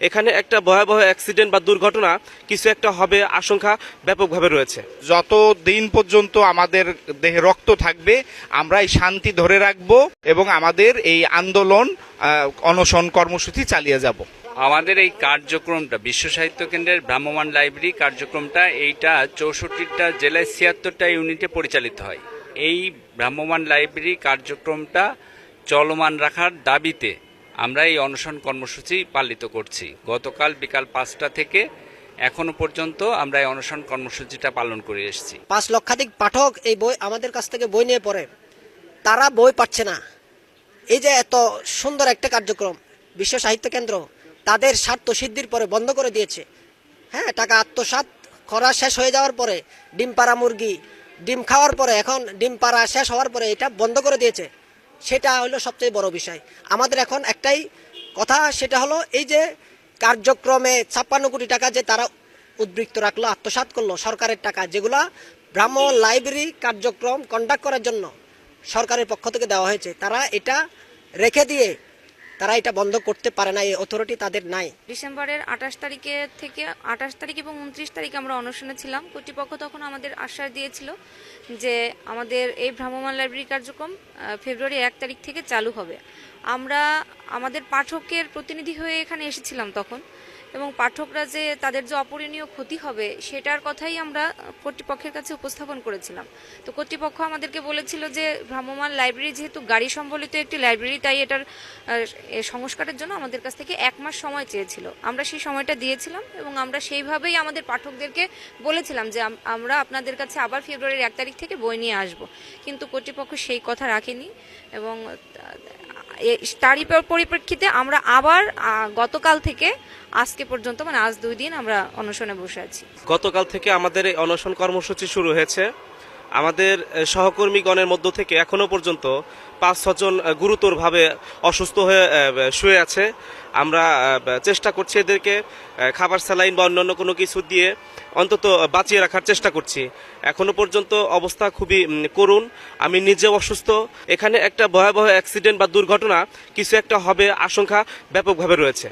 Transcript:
এখানে একটা ভয়াবহ অ্যাক্সিডেন্ট বা দুর্ঘটনা কিছু একটা হবে আশঙ্কা ব্যাপকভাবে রয়েছে। যত দিন পর্যন্ত আমাদের দেহে রক্ত থাকবে আমরা এই শান্তি ধরে রাখব এবং আমাদের এই আন্দোলন অনশন কর্মসূচি চালিয়ে যাব। আমাদের এই কার্যক্রমটা বিশ্ব সাহিত্য কেন্দ্রের ভ্রাম্যমাণ লাইব্রেরি কার্যক্রমটা এইটা 64টা জেলায় 76টা ইউনিটে পরিচালিত হয়। এই ভ্রাম্যমাণ লাইব্রেরি কার্যক্রমটা চলমান রাখার দাবিতে আমরা এই অনশন কর্মসূচি পালিত করছি। গতকাল বিকাল 5টা থেকে এখনো পর্যন্ত আমরা এই অনশন কর্মসূচিটা পালন করে এসেছি। 5 লক্ষাধিক পাঠক এই বই আমাদের কাছ থেকে বই নিয়ে পড়ে, তারা বই পাচ্ছে না। এই যে এত সুন্দর একটা কার্যক্রম বিশ্ব সাহিত্য কেন্দ্র তাদের স্বার্থ সিদ্ধির পরে বন্ধ করে দিয়েছে। হ্যাঁ, টাকা আত্মসাৎ করা শেষ হয়ে যাওয়ার পরে ডিম পাড়া মুরগি ডিম খাওয়ার পরে এখন ডিম পাড়া শেষ হওয়ার পরে এটা বন্ধ করে দিয়েছে। সেটা হলো সবচেয়ে বড় বিষয়। আমাদের এখন একটাই কথা, সেটা হলো এই যে কার্যক্রমে 56 কোটি টাকা যে তারা উদ্বৃত্ত রাখলো, আত্মসাৎ করলো সরকারের টাকা, যেগুলা ভ্রাম্যমাণ লাইব্রেরি কার্যক্রম কন্ডাক্ট করার জন্য সরকারের পক্ষ থেকে দেওয়া হয়েছে, তারা এটা রেখে দিয়ে তারা এটা বন্ধ করতে পারে না, এই অথরিটি তাদের নাই। ডিসেম্বরের 28 তারিখে থেকে 28 তারিখ এবং 29 তারিখে আমরা অনশনে ছিলাম। কর্তৃপক্ষ তখন আমাদের আশ্বাস দিয়েছিল যে আমাদের এই ভ্রাম্যমাণ লাইব্রেরি কার্যক্রম ফেব্রুয়ারি 1 তারিখ থেকে চালু হবে। আমরা আমাদের পাঠকের প্রতিনিধি হয়ে এখানে এসেছিলাম তখন, এবং পাঠকরা যে তাদের যে অপূরণীয় ক্ষতি হবে সেটার কথাই আমরা কর্তৃপক্ষের কাছে উপস্থাপন করেছিলাম। তো কর্তৃপক্ষ আমাদেরকে বলেছিল যে ভ্রাম্যমাণ লাইব্রেরি যেহেতু গাড়ি সম্বলিত একটি লাইব্রেরি, তাই এটার সংস্কারের জন্য আমাদের কাছ থেকে 1 মাস সময় চেয়েছিল। আমরা সেই সময়টা দিয়েছিলাম এবং আমরা সেইভাবেই আমাদের পাঠকদেরকে বলেছিলাম যে আমরা আপনাদের কাছে আবার ফেব্রুয়ারির 1 তারিখ থেকে বই নিয়ে আসব। কিন্তু কর্তৃপক্ষ সেই কথা রাখেনি এবং তারই পরিপ্রেক্ষিতে আমরা আবার গতকাল থেকে আজকে পর্যন্ত, মানে আজ 2 দিন আমরা অনশনে বসে আছি। গতকাল থেকে আমাদের এই অনশন কর্মসূচি শুরু হয়েছে। আমাদের সহকর্মীগণের মধ্য থেকে এখনো পর্যন্ত 5-6 জন গুরুতরভাবে অসুস্থ হয়ে শুয়ে আছে। আমরা চেষ্টা করছি এদেরকে খাবার, স্যালাইন বা অন্যান্য কোনো কিছু দিয়ে অন্তত বাঁচিয়ে রাখার চেষ্টা করছি। এখনো পর্যন্ত অবস্থা খুবই করুণ, আমি নিজেও অসুস্থ। এখানে একটা ভয়াবহ অ্যাক্সিডেন্ট বা দুর্ঘটনা কিছু একটা হবে আশঙ্কা ব্যাপকভাবে রয়েছে।